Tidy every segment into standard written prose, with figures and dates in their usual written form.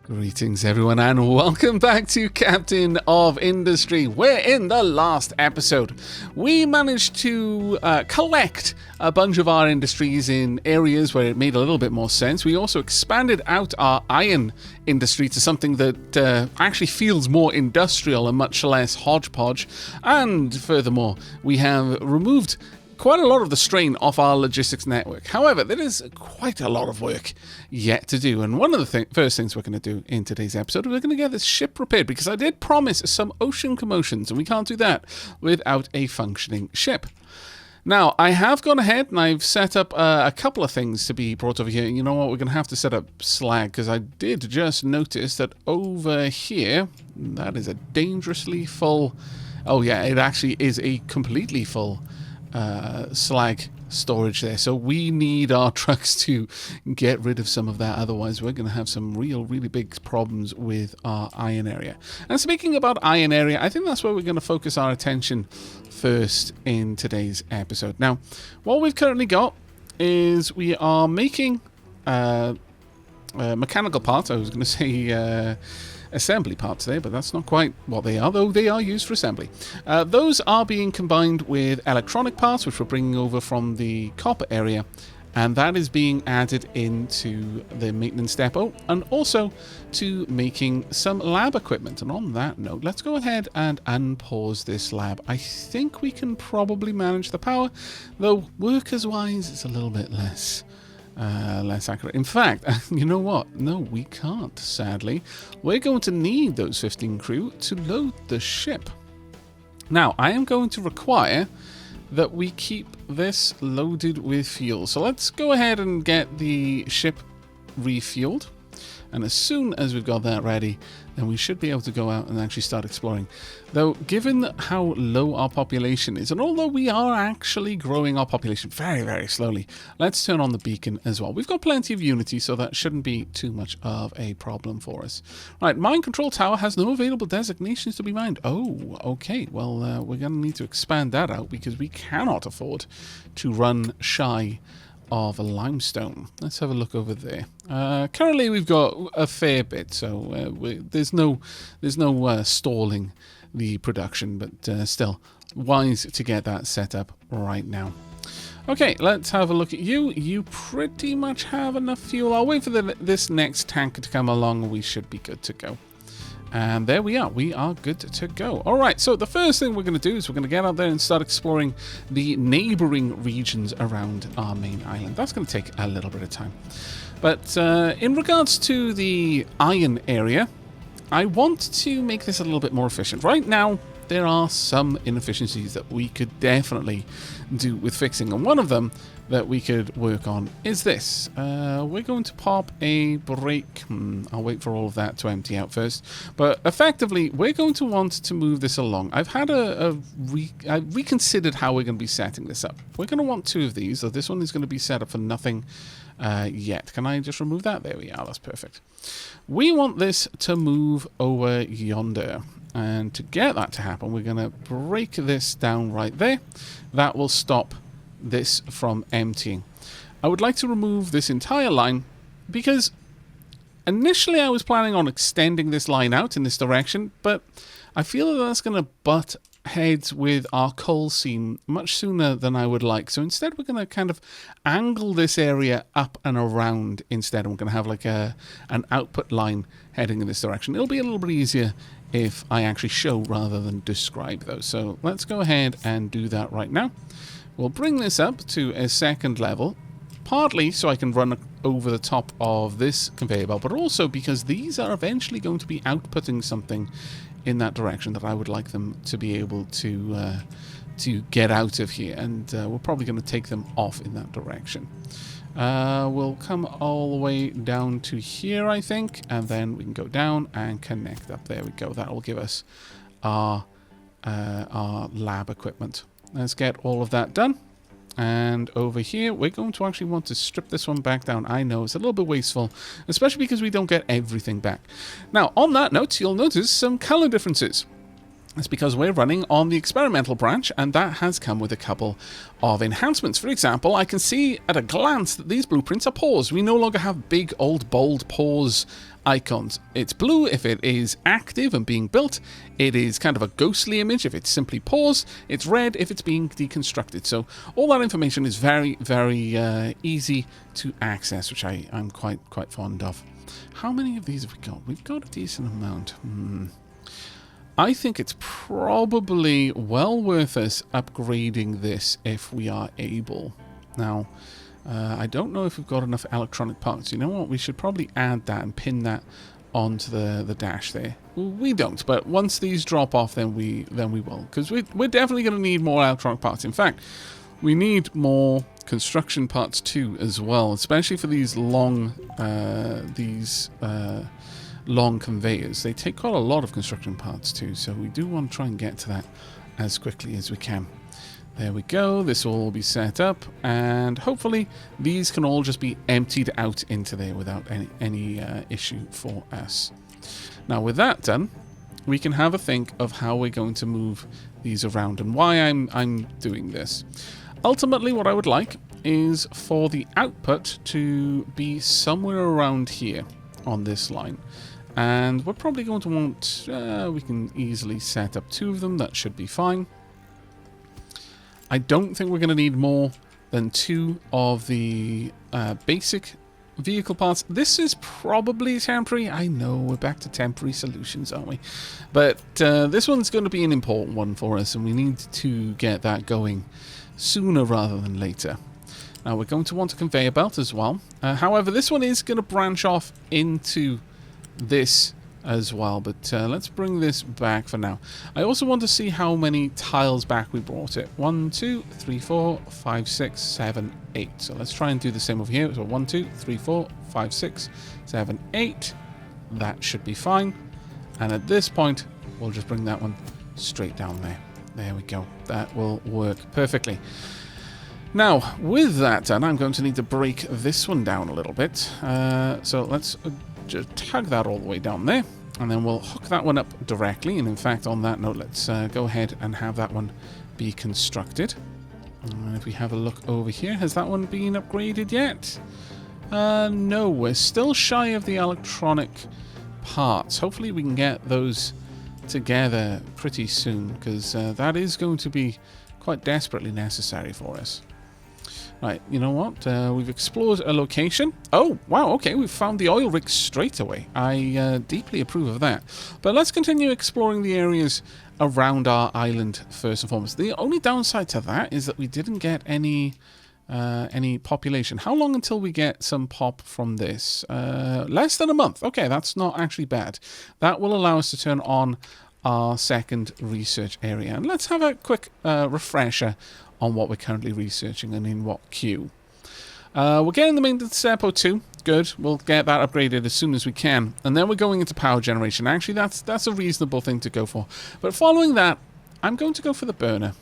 Greetings everyone and welcome back to Captain of Industry, where in the last episode we managed to collect a bunch of our industries in areas where it made a little bit more sense. We also expanded out our iron industry to something that actually feels more industrial and much less hodgepodge, and furthermore we have removed quite a lot of the strain off our logistics network. However, there is quite a lot of work yet to do, and one of the first things we're going to do in today's episode, we're going to get this ship repaired, because I did promise some ocean commotions, and we can't do that without a functioning ship. Now, I have gone ahead and I've set up a couple of things to be brought over here. You know what, we're going to have to set up slag, because I did just notice that over here, that is a dangerously full... Oh yeah, it actually is a completely full slag storage there, so we need our trucks to get rid of some of that, otherwise we're going to have some really big problems with our iron area. And speaking about iron area, I think that's where we're going to focus our attention first in today's episode. Now, what we've currently got is we are making mechanical parts. I was going to say assembly parts there, but that's not quite what they are, though they are used for assembly. Those are being combined with electronic parts, which we're bringing over from the copper area, and that is being added into the maintenance depot, and also to making some lab equipment. And on that note, let's go ahead and unpause this lab. I think we can probably manage the power, though workers-wise, it's a little bit less accurate. In fact, you know what? No, we can't, sadly. We're going to need those 15 crew to load the ship. Now, I am going to require that we keep this loaded with fuel. So let's go ahead and get the ship refueled. And as soon as we've got that ready, then we should be able to go out and actually start exploring. Though, given how low our population is, and although we are actually growing our population very slowly, let's turn on the beacon as well. We've got plenty of unity, so that shouldn't be too much of a problem for us. Right, mine control tower has no available designations to be mined. Oh, okay. Well, we're going to need to expand that out, because we cannot afford to run shy of a limestone. Let's have a look over there. Currently we've got a fair bit, so there's no stalling the production, but still wise to get that set up right now. Okay, let's have a look at you. You pretty much have enough fuel. I'll wait for this next tanker to come along and we should be good to go. And there we are. We are good to go. All right, so the first thing we're going to do is we're going to get out there and start exploring the neighboring regions around our main island. That's going to take a little bit of time. But in regards to the iron area, I want to make this a little bit more efficient. Right now, there are some inefficiencies that we could definitely do with fixing. And one of them that we could work on is this. We're going to pop a break. I'll wait for all of that to empty out first. But effectively, we're going to want to move this along. I've had I've reconsidered how we're going to be setting this up. We're going to want two of these, so this one is going to be set up for nothing yet. Can I just remove that? There we are. That's perfect. We want this to move over yonder. And to get that to happen, we're going to break this down right there. That will stop this from emptying. I would like to remove this entire line, because initially I was planning on extending this line out in this direction, but I feel that that's going to butt heads with our coal seam much sooner than I would like. So instead we're going to kind of angle this area up and around instead. We're going to have like an output line heading in this direction. It'll be a little bit easier if I actually show rather than describe those. So let's go ahead and do that right now. We'll bring this up to a second level, partly so I can run over the top of this conveyor belt, but also because these are eventually going to be outputting something in that direction that I would like them to be able to get out of here, and we're probably going to take them off in that direction. We'll come all the way down to here, I think, and then we can go down and connect up. There we go. That will give us our lab equipment. Let's get all of that done. And over here, we're going to actually want to strip this one back down. I know it's a little bit wasteful, especially because we don't get everything back. Now, on that note, you'll notice some color differences. It's because we're running on the experimental branch, and that has come with a couple of enhancements. For example, I can see at a glance that these blueprints are paused. We no longer have big, old, bold pause icons. It's blue if it is active and being built. It is kind of a ghostly image if it's simply paused. It's red if it's being deconstructed. So all that information is very, very easy to access, which I'm quite fond of. How many of these have we got? We've got a decent amount. I think it's probably well worth us upgrading this if we are able. Now, I don't know if we've got enough electronic parts. You know what? We should probably add that and pin that onto the dash there. We don't, but once these drop off, then we will, because we're definitely going to need more electronic parts. In fact, we need more construction parts too, as well, especially for these long conveyors. They take quite a lot of construction parts too, so we do want to try and get to that as quickly as we can. There we go. This will all be set up, and hopefully these can all just be emptied out into there without any issue for us. Now, with that done, we can have a think of how we're going to move these around and why I'm doing this. Ultimately, what I would like is for the output to be somewhere around here on this line. And we're probably going to want, we can easily set up 2 of them. That should be fine. I don't think we're going to need more than 2 of the basic vehicle parts. This is probably temporary. I know, we're back to temporary solutions, aren't we? But this one's going to be an important one for us, and we need to get that going sooner rather than later. Now, we're going to want a conveyor belt as well. However, this one is going to branch off into this as well, but let's bring this back for now. I also want to see how many tiles back we brought it. 1, 2, 3, 4, 5, 6, 7, 8. So let's try and do the same over here. So 1, 2, 3, 4, 5, 6, 7, 8. That should be fine. And at this point, we'll just bring that one straight down there. There we go. That will work perfectly. Now, with that done, I'm going to need to break this one down a little bit. So let's just tug that all the way down there, and then we'll hook that one up directly. And in fact, on that note, let's go ahead and have that one be constructed. And if we have a look over here, has that one been upgraded yet? No, we're still shy of the electronic parts. Hopefully we can get those together pretty soon, because that is going to be quite desperately necessary for us. Right, you know what? We've explored a location. Oh, wow, okay, we've found the oil rig straight away. I deeply approve of that. But let's continue exploring the areas around our island first and foremost. The only downside to that is that we didn't get any population. How long until we get some pop from this? Less than a month. Okay, that's not actually bad. That will allow us to turn on our second research area. And let's have a quick refresher on what we're currently researching and in what queue. We're getting the maintenance depot too. Good. We'll get that upgraded as soon as we can. And then we're going into power generation. Actually, that's a reasonable thing to go for. But following that, I'm going to go for the burner.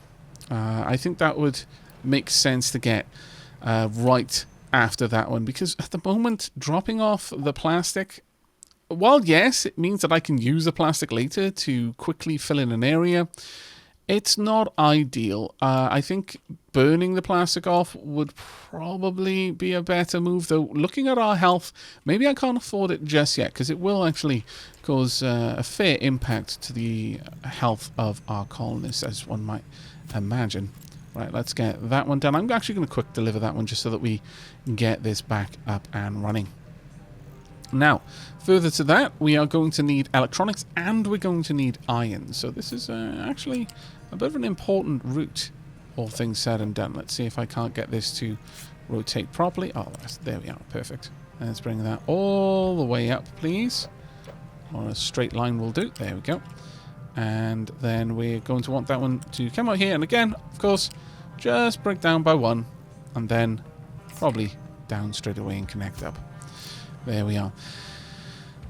I think that would make sense to get right after that one, because at the moment, dropping off the plastic, while yes, it means that I can use the plastic later to quickly fill in an area, it's not ideal. I think burning the plastic off would probably be a better move, though looking at our health, maybe I can't afford it just yet, because it will actually cause a fair impact to the health of our colonists, as one might imagine. Right, let's get that one done. I'm actually going to quick deliver that one just so that we get this back up and running. Now, further to that, we are going to need electronics and we're going to need iron. So this is actually a bit of an important route, all things said and done. Let's see if I can't get this to rotate properly. Oh, there we are. Perfect. Let's bring that all the way up, please. Or a straight line will do. There we go. And then we're going to want that one to come out here. And again, of course, just break down by 1. And then probably down straight away and connect up. There we are.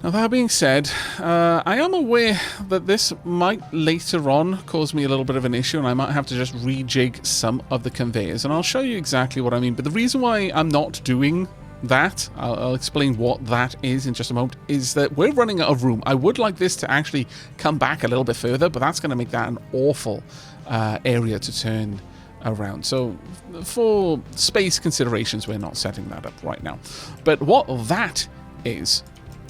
Now, that being said, I am aware that this might later on cause me a little bit of an issue, and I might have to just rejig some of the conveyors, and I'll show you exactly what I mean. But the reason why I'm not doing that, I'll explain what that is in just a moment, is that we're running out of room. I would like this to actually come back a little bit further, but that's going to make that an awful area to turn around. So for space considerations, we're not setting that up right now. But what that is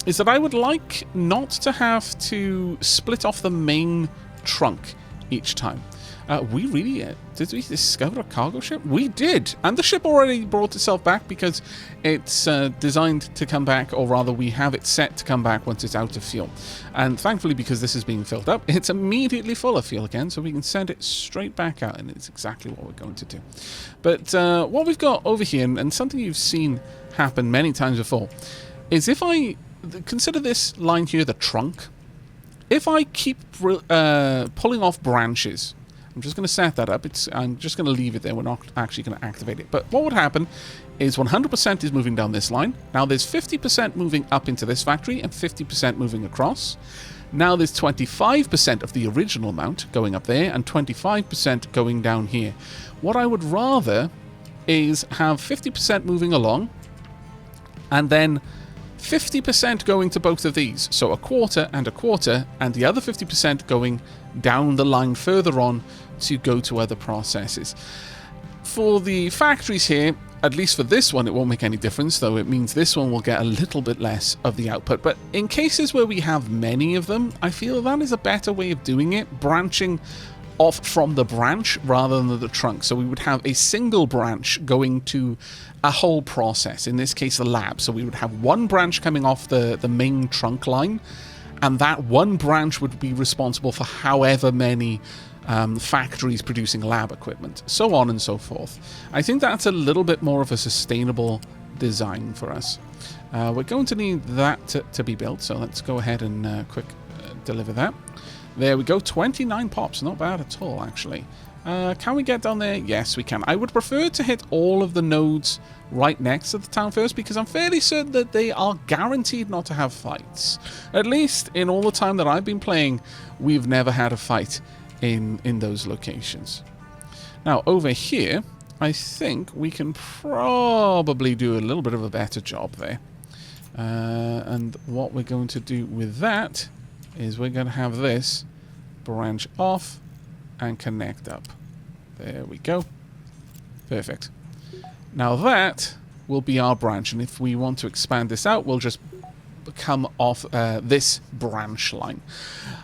is that I would like not to have to split off the main trunk each time. We really... did we discover a cargo ship? We did! And the ship already brought itself back because it's designed to come back, or rather we have it set to come back once it's out of fuel. And thankfully, because this is being filled up, it's immediately full of fuel again, so we can send it straight back out, and it's exactly what we're going to do. But what we've got over here, and something you've seen happen many times before, is if I... consider this line here the trunk. If I keep pulling off branches... I'm just going to set that up. I'm just going to leave it there. We're not actually going to activate it. But what would happen is 100% is moving down this line. Now there's 50% moving up into this factory and 50% moving across. Now there's 25% of the original amount going up there and 25% going down here. What I would rather is have 50% moving along and then 50% going to both of these. So a quarter, and the other 50% going down the line further on to go to other processes. For the factories here, at least for this one, it won't make any difference, though it means this one will get a little bit less of the output. But in cases where we have many of them, I feel that is a better way of doing it, branching off from the branch rather than the trunk. So we would have a single branch going to a whole process, in this case the lab. So we would have one branch coming off the main trunk line, and that one branch would be responsible for however many factories producing lab equipment, so on and so forth. I think that's a little bit more of a sustainable design for us. We're going to need that to be built, so let's go ahead and quick deliver that. There we go, 29 pops, not bad at all actually. Can we get down there? Yes, we can. I would prefer to hit all of the nodes right next to the town first, because I'm fairly certain that they are guaranteed not to have fights. At least in all the time that I've been playing, we've never had a fight in those locations. Now over here, I think we can probably do a little bit of a better job there. And what we're going to do with that is we're going to have this branch off and connect up. There we go. Perfect. Now that will be our branch, and if we want to expand this out, we'll just come off this branch line.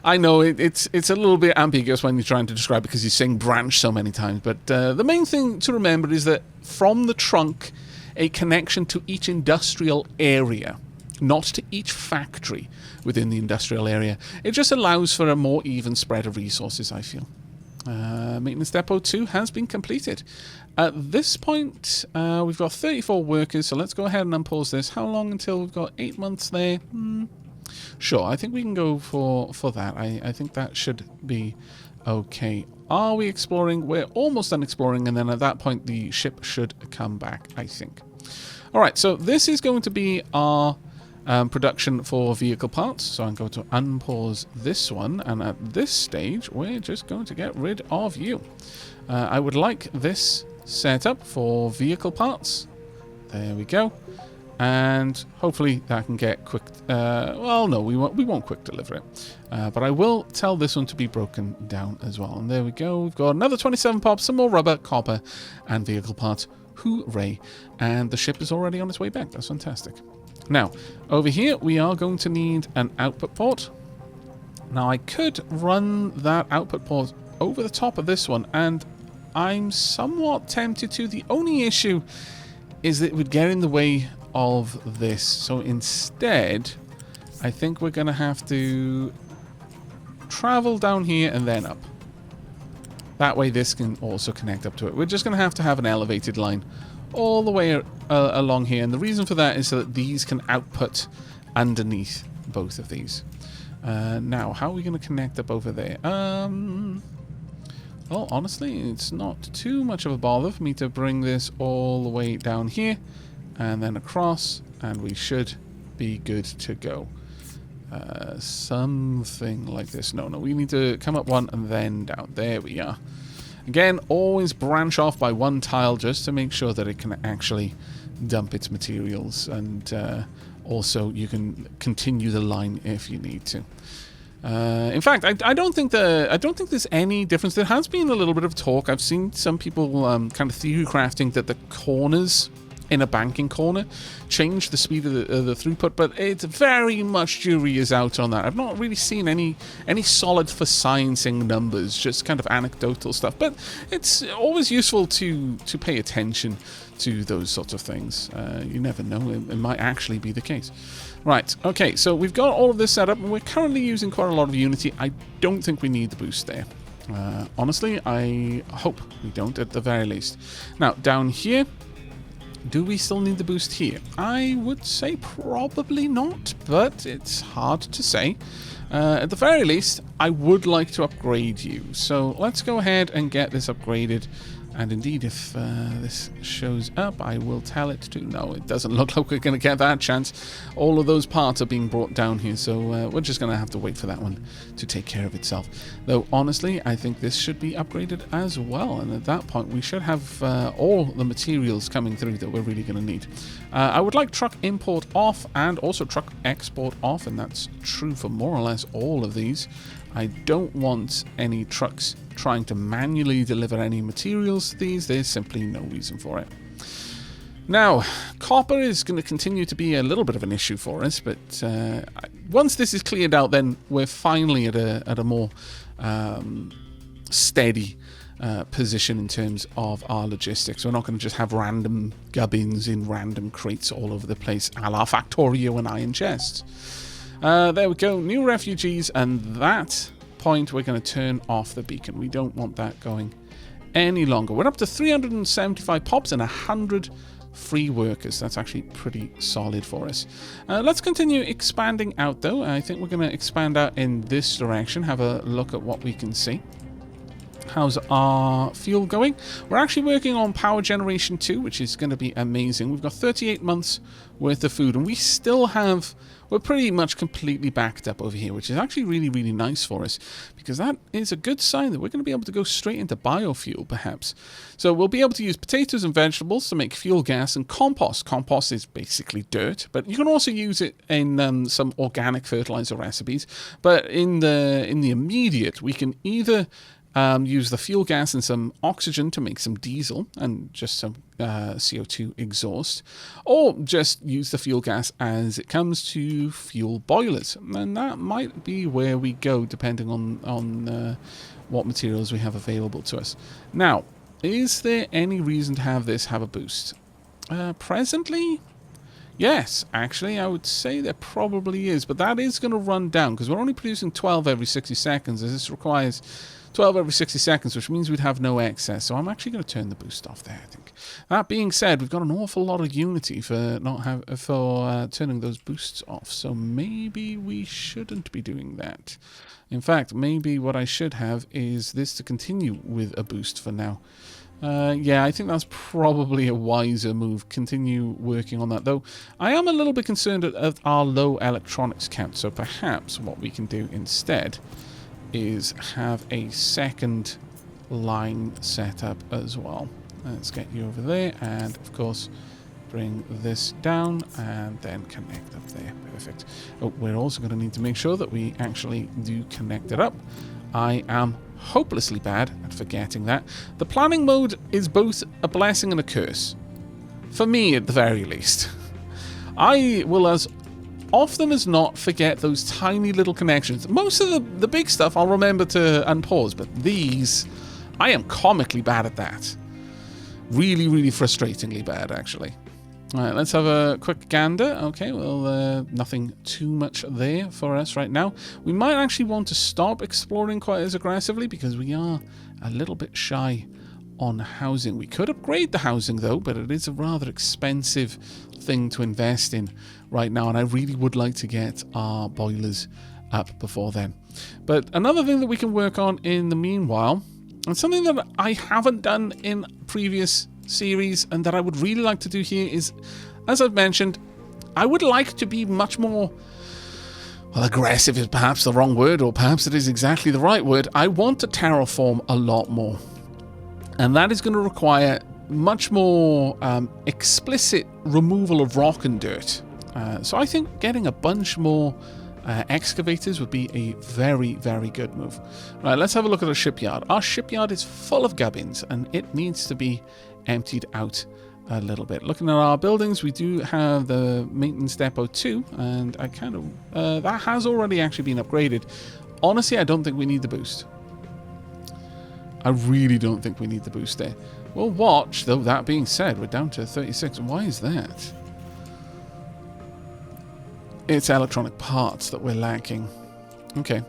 I know it's a little bit ambiguous when you're trying to describe it because you're saying branch so many times, but the main thing to remember is that from the trunk, a connection to each industrial area, not to each factory within the industrial area. It just allows for a more even spread of resources, I feel. Maintenance Depot 2 has been completed. At this point, we've got 34 workers, so let's go ahead and unpause this. How long until we've got 8 months there? Sure, I think we can go for that. I think that should be okay. Are we exploring? We're almost done exploring, and then at that point the ship should come back, I think. Alright, so this is going to be our production for vehicle parts. So I'm going to unpause this one, and at this stage we're just going to get rid of you. I would like this set up for vehicle parts. There we go. And hopefully that can get quick... well, no, we won't quick deliver it. But I will tell this one to be broken down as well. And there we go. We've got another 27 pops, some more rubber, copper, and vehicle parts. Hooray. And the ship is already on its way back. That's fantastic. Now, over here, we are going to need an output port. Now, I could run that output port over the top of this one, and I'm somewhat tempted to. The only issue is that it would get in the way of this. So instead, I think we're going to have to travel down here and then up. That way this can also connect up to it. We're just going to have an elevated line all the way along here. And the reason for that is so that these can output underneath both of these. Now, how are we going to connect up over there? Well, honestly, it's not too much of a bother for me to bring this all the way down here and then across, and we should be good to go. Something like this. No, we need to come up one and then down. There we are. Again, always branch off by one tile just to make sure that it can actually dump its materials, and also you can continue the line if you need to. In fact, I don't think there's any difference. There has been a little bit of talk. I've seen some people kind of theory crafting that the corners in a banking corner change the speed of the throughput, but it's very much jury is out on that. I've not really seen any solid for sciencing numbers, just kind of anecdotal stuff, but it's always useful to pay attention to those sorts of things. You never know, it might actually be the case. Right, okay, so we've got all of this set up, and we're currently using quite a lot of Unity. I don't think we need the boost there. Honestly, I hope we don't, at the very least. Now, down here, do we still need the boost here? I would say probably not, but it's hard to say. At the very least, I would like to upgrade you. So let's go ahead and get this upgraded. And indeed, if this shows up, I will tell it to. No, it doesn't look like we're going to get that chance. All of those parts are being brought down here, so we're just going to have to wait for that one to take care of itself. Though, honestly, I think this should be upgraded as well, and at that point, we should have all the materials coming through that we're really going to need. I would like truck import off and also truck export off, and that's true for more or less all of these. I don't want any trucks trying to manually deliver any materials to these. There's simply no reason for it. Now, copper is going to continue to be a little bit of an issue for us, but once this is cleared out, then we're finally at a more steady position in terms of our logistics. We're not going to just have random gubbins in random crates all over the place, a la Factorio and iron chests. There we go, new refugees, and that point we're going to turn off the beacon. We don't want that going any longer. We're up to 375 pops and 100 free workers. That's actually pretty solid for us. Let's continue expanding out, though. I think we're going to expand out in this direction, have a look at what we can see. How's our fuel going? We're actually working on power generation 2, which is going to be amazing. We've got 38 months worth of food, and we still have... We're pretty much completely backed up over here, which is actually really, really nice for us, because that is a good sign that we're going to be able to go straight into biofuel, perhaps. So we'll be able to use potatoes and vegetables to make fuel gas and compost. Compost is basically dirt, but you can also use it in some organic fertilizer recipes. But in the immediate, we can either... use the fuel gas and some oxygen to make some diesel and just some CO2 exhaust, or just use the fuel gas as it comes to fuel boilers. And that might be where we go, depending on what materials we have available to us. Now, is there any reason to have this have a boost? Presently, yes, actually, I would say there probably is, but that is going to run down, because we're only producing 12 every 60 seconds, as this requires 12 every 60 seconds, which means we'd have no excess. So I'm actually going to turn the boost off there, I think. That being said, we've got an awful lot of Unity for turning those boosts off. So maybe we shouldn't be doing that. In fact, maybe what I should have is this to continue with a boost for now. Yeah, I think that's probably a wiser move. Continue working on that, though. I am a little bit concerned at our low electronics count. So perhaps what we can do instead is have a second line set up as well. Let's get you over there, and of course bring this down and then connect up there. Perfect. Oh, we're also going to need to make sure that we actually do connect it up. I am hopelessly bad at forgetting that. The planning mode is both a blessing and a curse. For me, at the very least. I will, as often as not, forget those tiny little connections. Most of the big stuff I'll remember to unpause, but these, I am comically bad at that. Really, really frustratingly bad, actually. Alright, let's have a quick gander. Okay, well, nothing too much there for us right now. We might actually want to stop exploring quite as aggressively, because we are a little bit shy on housing. We could upgrade the housing, though, but it is a rather expensive thing to invest in right now, and I really would like to get our boilers up before then. But another thing that we can work on in the meanwhile, and something that I haven't done in previous series and that I would really like to do here is, as I've mentioned, I would like to be much more, well, aggressive is perhaps the wrong word, or perhaps it is exactly the right word. I want to terraform a lot more, and that is going to require much more explicit removal of rock and dirt. So I think getting a bunch more excavators would be a very, very good move. Right, let's have a look at our shipyard. Our shipyard is full of gubbins, and it needs to be emptied out a little bit. Looking at our buildings, we do have the maintenance depot too, and I kind of that has already actually been upgraded. Honestly, I don't think we need the boost. I really don't think we need the boost there. We'll watch, though. That being said, we're down to 36. Why is that? It's electronic parts that we're lacking. Okay.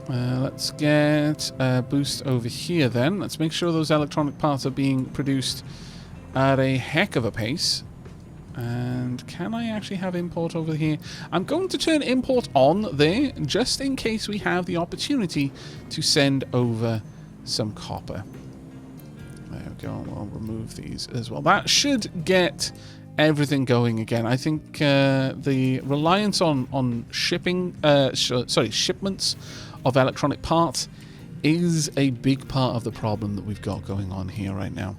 Let's get a boost over here then. Let's make sure those electronic parts are being produced at a heck of a pace. And can I actually have import over here? I'm going to turn import on there, just in case we have the opportunity to send over some copper. There we go. We'll remove these as well. That should get everything going again. I think the reliance on shipping, shipments of electronic parts is a big part of the problem that we've got going on here right now.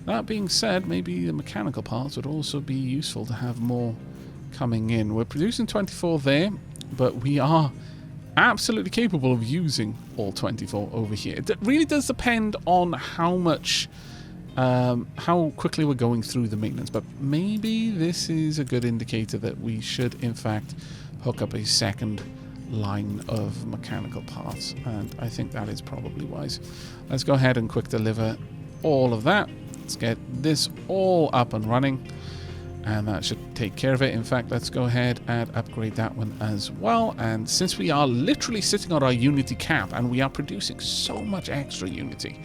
That being said, maybe the mechanical parts would also be useful to have more coming in. We're producing 24 there, but we are absolutely capable of using all 24 over here. It really does depend on how much, how quickly we're going through the maintenance, but maybe this is a good indicator that we should, in fact, hook up a second line of mechanical parts, and I think that is probably wise. Let's go ahead and quick deliver all of that. Let's get this all up and running, and that should take care of it. In fact, let's go ahead and upgrade that one as well. And since we are literally sitting on our Unity cap and we are producing so much extra Unity,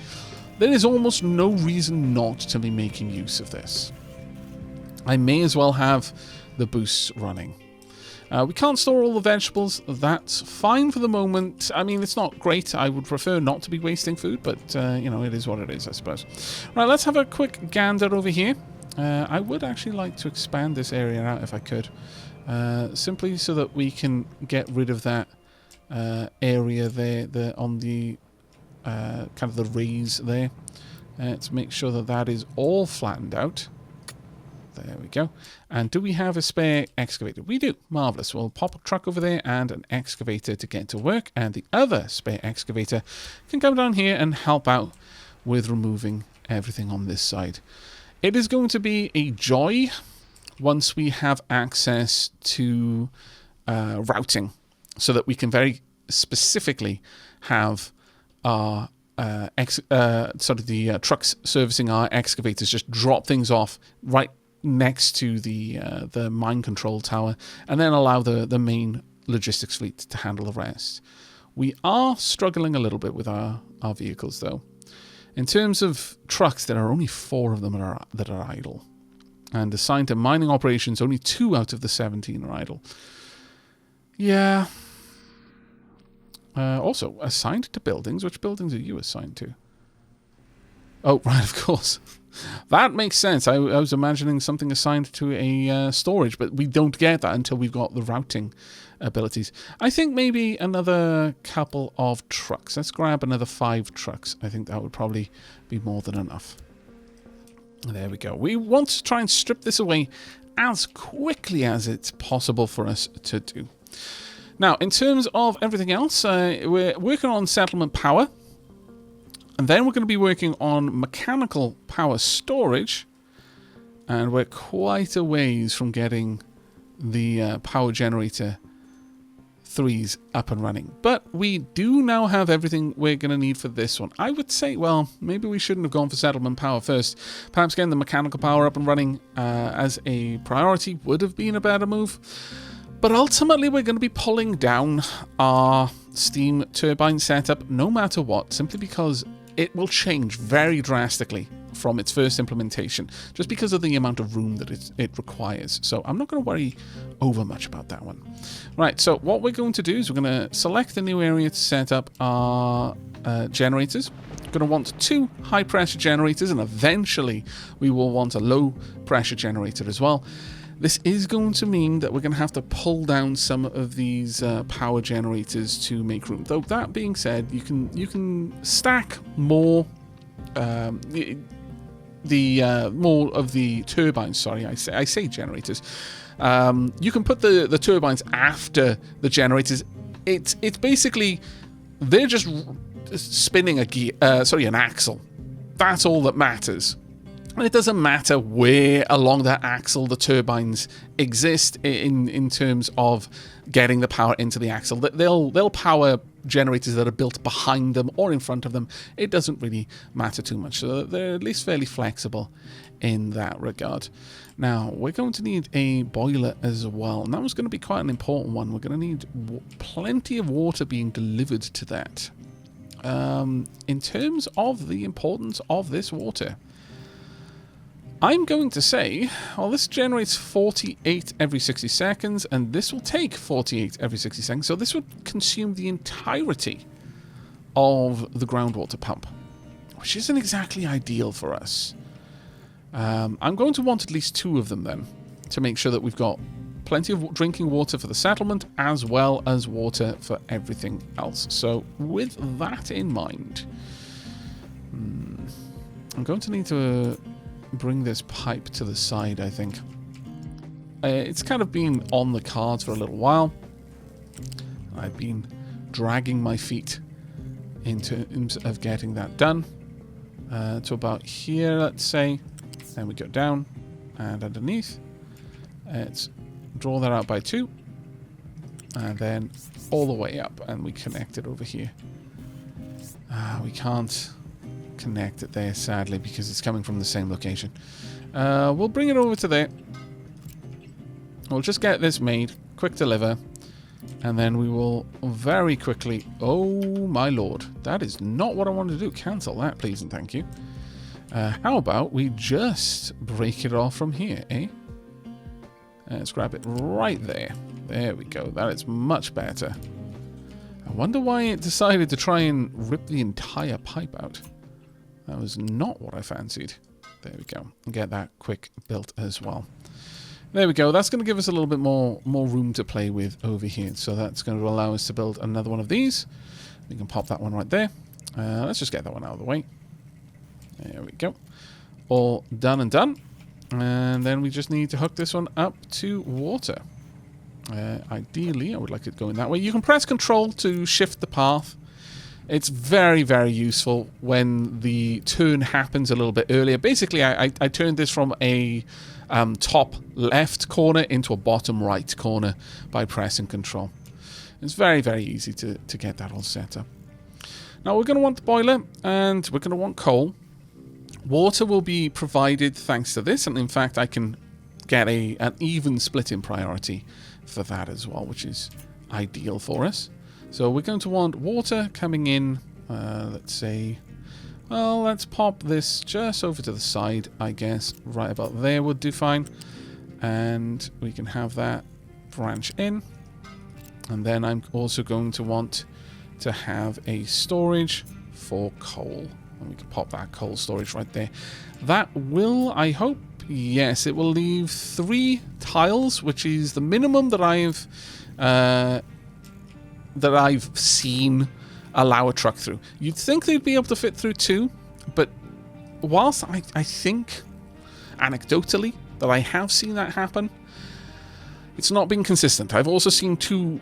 there is almost no reason not to be making use of this. I may as well have the boosts running. We can't store all the vegetables. That's fine for the moment. I mean, it's not great. I would prefer not to be wasting food, but, you know, it is what it is, I suppose. Right, let's have a quick gander over here. I would actually like to expand this area out if I could. Simply so that we can get rid of that area there on the kind of the raise there. To make sure that that is all flattened out. There we go. And do we have a spare excavator? We do. Marvellous. We'll pop a truck over there and an excavator to get to work. And the other spare excavator can come down here and help out with removing everything on this side. It is going to be a joy once we have access to routing, so that we can very specifically have our the trucks servicing our excavators just drop things off right next to the mine control tower, and then allow the main logistics fleet to handle the rest. We are struggling a little bit with our vehicles, though. In terms of trucks, there are only 4 of them that are idle. And assigned to mining operations, only 2 out of the 17 are idle. Yeah. Also, assigned to buildings. Which buildings are you assigned to? Oh, right, of course. That makes sense. I was imagining something assigned to a storage, but we don't get that until we've got the routing abilities. I think maybe another couple of trucks. Let's grab another 5 trucks. I think that would probably be more than enough. There we go. We want to try and strip this away as quickly as it's possible for us to do. Now, in terms of everything else, we're working on settlement power. And then we're going to be working on mechanical power storage. And we're quite a ways from getting the power generator 3s up and running. But we do now have everything we're going to need for this one. I would say, well, maybe we shouldn't have gone for settlement power first. Perhaps getting the mechanical power up and running as a priority would have been a better move. But ultimately, we're going to be pulling down our steam turbine setup no matter what, simply because it will change very drastically from its first implementation, just because of the amount of room that it requires. So I'm not going to worry over much about that one. Right, so what we're going to do is we're going to select a new area to set up our generators. We're going to want 2 high-pressure generators, and eventually we will want a low-pressure generator as well. This is going to mean that we're going to have to pull down some of these power generators to make room. Though that being said, you can stack more more of the turbines. Sorry, I say generators. You can put the turbines after the generators. It's basically they're just spinning an axle. That's all that matters. And it doesn't matter where along that axle the turbines exist in terms of getting the power into the axle. They'll power generators that are built behind them or in front of them. It doesn't really matter too much. So they're at least fairly flexible in that regard. Now, we're going to need a boiler as well. And that was going to be quite an important one. We're going to need plenty of water being delivered to that. In terms of the importance of this water, I'm going to say, well, this generates 48 every 60 seconds, and this will take 48 every 60 seconds. So this would consume the entirety of the groundwater pump, which isn't exactly ideal for us. I'm going to want at least 2 of them then, to make sure that we've got plenty of drinking water for the settlement, as well as water for everything else. So with that in mind, I'm going to need to bring this pipe to the side, I think. It's kind of been on the cards for a little while. I've been dragging my feet in terms of getting that done. To about here, let's say. Then we go down and underneath. Let's draw that out by 2. And then all the way up, and we connect it over here. We can't connect it there, sadly, because it's coming from the same location. We'll bring it over to there. We'll just get this made, quick deliver, and then we will very quickly... Oh my lord, that is not what I wanted to do. Cancel that, please and thank you. How about we just break it off from here, eh? Let's grab it right there. There we go. That is much better. I wonder why it decided to try and rip the entire pipe out. That was not what I fancied. There we go. And get that quick built as well. There we go. That's going to give us a little bit more room to play with over here. So that's going to allow us to build another one of these. We can pop that one right there. Let's just get that one out of the way. There we go. All done and done. And then we just need to hook this one up to water. Ideally, I would like it going that way. You can press Control to shift the path. It's very, very useful when the turn happens a little bit earlier. Basically, I turned this from a top left corner into a bottom right corner by pressing Control. It's very, very easy to get that all set up. Now, we're going to want the boiler, and we're going to want coal. Water will be provided thanks to this, and in fact, I can get an even split in priority for that as well, which is ideal for us. So we're going to want water coming in, let's say, well, let's pop this just over to the side, I guess. Right about there would do fine. And we can have that branch in. And then I'm also going to want to have a storage for coal. And we can pop that coal storage right there. That will, I hope, yes, it will leave 3 tiles, which is the minimum that I've seen allow a truck through. You'd think they'd be able to fit through 2, but whilst I think, anecdotally, that I have seen that happen, it's not been consistent. I've also seen 2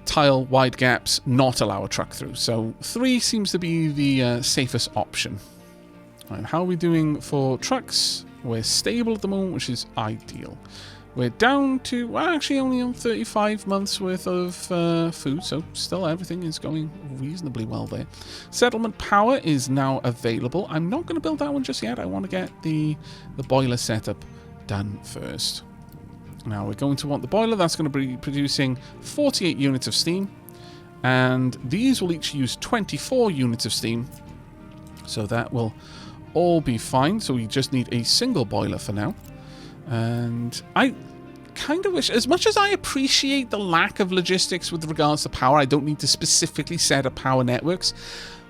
tile wide gaps not allow a truck through, so 3 seems to be the safest option. Right, how are we doing for trucks? We're stable at the moment, which is ideal. We're down to, well, actually only on 35 months worth of food, so still everything is going reasonably well there. Settlement power is now available. I'm not going to build that one just yet. I want to get the boiler setup done first. Now we're going to want the boiler. That's going to be producing 48 units of steam, and these will each use 24 units of steam, so that will all be fine. So we just need a single boiler for now. And I kind of wish, as much as I appreciate the lack of logistics with regards to power, I don't need to specifically set up power networks.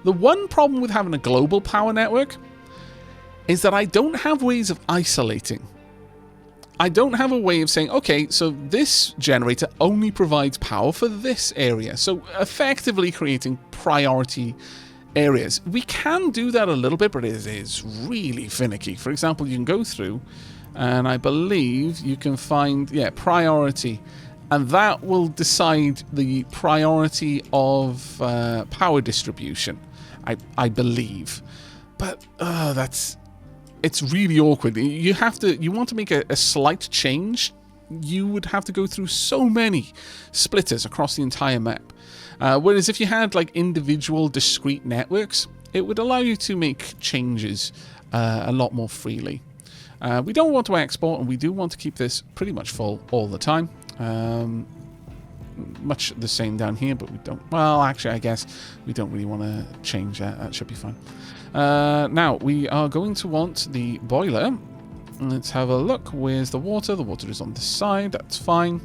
The one problem with having a global power network is that I don't have ways of isolating. I don't have a way of saying, okay, so this generator only provides power for this area. So effectively creating priority areas. We can do that a little bit, but it is really finicky. For example, you can go through, and I believe you can find, priority. And that will decide the priority of power distribution, I believe. But that's it's really awkward. You want to make a slight change, you would have to go through so many splitters across the entire map. Whereas if you had like individual discrete networks, it would allow you to make changes a lot more freely. We don't want to export, and we do want to keep this pretty much full all the time. Much the same down here, but we don't... Well, actually, I guess we don't really want to change that. That should be fine. Now, we are going to want the boiler. Let's have a look. Where's the water? The water is on this side. That's fine.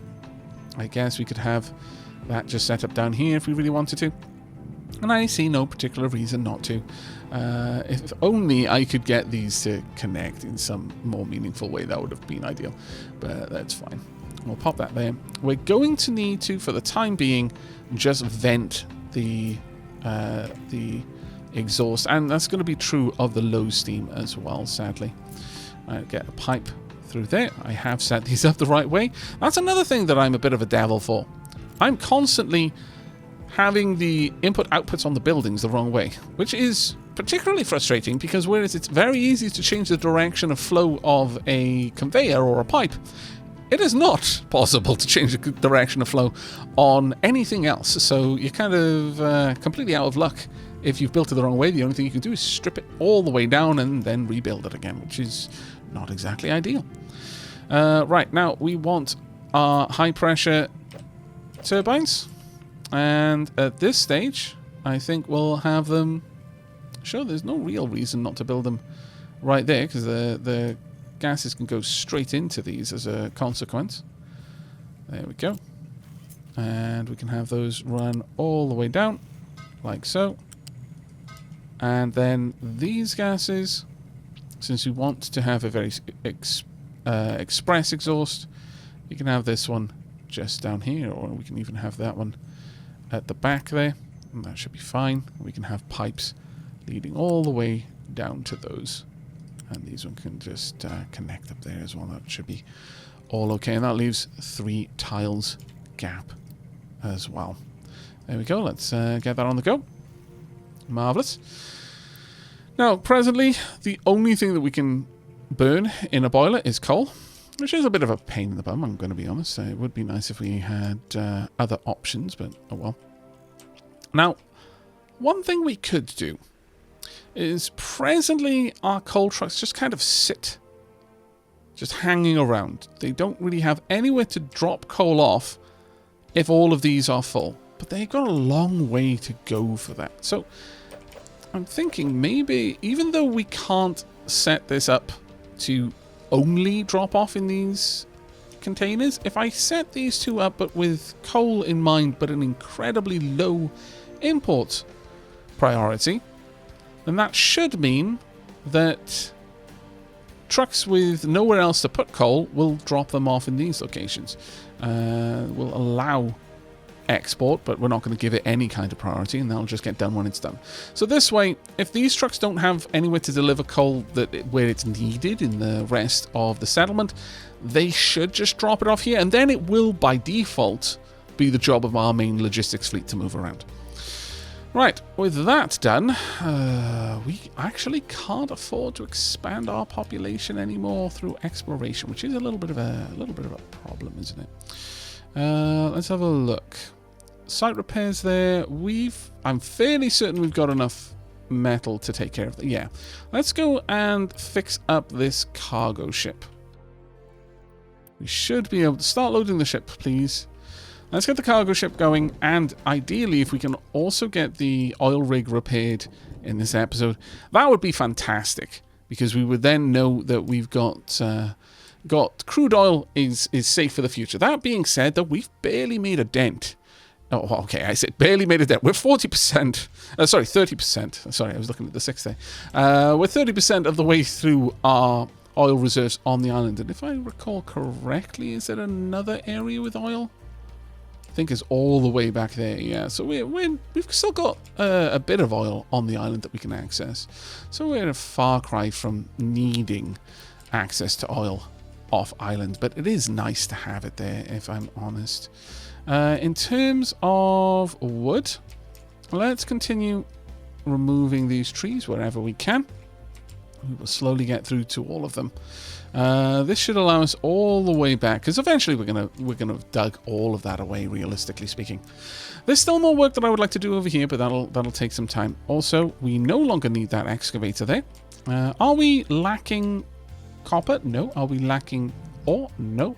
I guess we could have that just set up down here if we really wanted to. And I see no particular reason not to. If only I could get these to connect in some more meaningful way, that would have been ideal. But that's fine. We'll pop that there. We're going to need to, for the time being, just vent the exhaust. And that's going to be true of the low steam as well, sadly. Get a pipe through there. I have set these up the right way. That's another thing that I'm a bit of a devil for. I'm constantly having the input-outputs on the buildings the wrong way, which is particularly frustrating because whereas it's very easy to change the direction of flow of a conveyor or a pipe, it is not possible to change the direction of flow on anything else. So you're kind of completely out of luck if you've built it the wrong way. The only thing you can do is strip it all the way down and then rebuild it again, which is not exactly ideal. Right, now we want our high-pressure turbines. And at this stage, I think we'll have them... Sure, there's no real reason not to build them right there, because the gases can go straight into these as a consequence. There we go. And we can have those run all the way down, like so. And then these gases, since we want to have a very express exhaust, you can have this one just down here, or we can even have that one at the back there, and that should be fine. We can have pipes leading all the way down to those, and these one can just connect up there as well. That should be all okay, and that leaves 3 tiles gap as well. There we go. Let's get that on the go. Marvelous. Now, presently, the only thing that we can burn in a boiler is coal, which is a bit of a pain in the bum, I'm going to be honest. It would be nice if we had other options, but oh well. Now, one thing we could do is presently our coal trucks just kind of sit, just hanging around. They don't really have anywhere to drop coal off if all of these are full, but they've got a long way to go for that. So I'm thinking maybe, even though we can't set this up to only drop off in these containers, if I set these 2 up but with coal in mind but an incredibly low import priority, then that should mean that trucks with nowhere else to put coal will drop them off in these locations. Will allow export, but we're not going to give it any kind of priority, and that'll just get done when it's done. So this way, if these trucks don't have anywhere to deliver coal where it's needed in the rest of the settlement, they should just drop it off here, and then it will by default be the job of our main logistics fleet to move around. Right, with that done, we actually can't afford to expand our population anymore through exploration, which is a little bit of a problem, isn't it? Let's have a look. Site repairs there. I'm fairly certain we've got enough metal to take care of that. Yeah. Let's go and fix up this cargo ship. We should be able to start loading the ship, please. Let's get the cargo ship going, and ideally, if we can also get the oil rig repaired in this episode, that would be fantastic, because we would then know that we've got crude oil is safe for the future. That being said, that we've barely made a dent. Oh, okay, I said barely made a dent. We're 40%. Sorry, 30%. Sorry, I was looking at the 6 there. We're 30% of the way through our oil reserves on the island. And if I recall correctly, is there another area with oil? I think it's all the way back there, yeah. So we've still got a bit of oil on the island that we can access. So we're a far cry from needing access to oil off island, but it is nice to have it there, if I'm honest. In terms of wood, let's continue removing these trees wherever we can. We will slowly get through to all of them. This should allow us all the way back, because eventually we're gonna have dug all of that away, realistically speaking. There's still more work that I would like to do over here, but that'll take some time. Also, we no longer need that excavator there. Are we lacking copper? No. Are we lacking ore? No.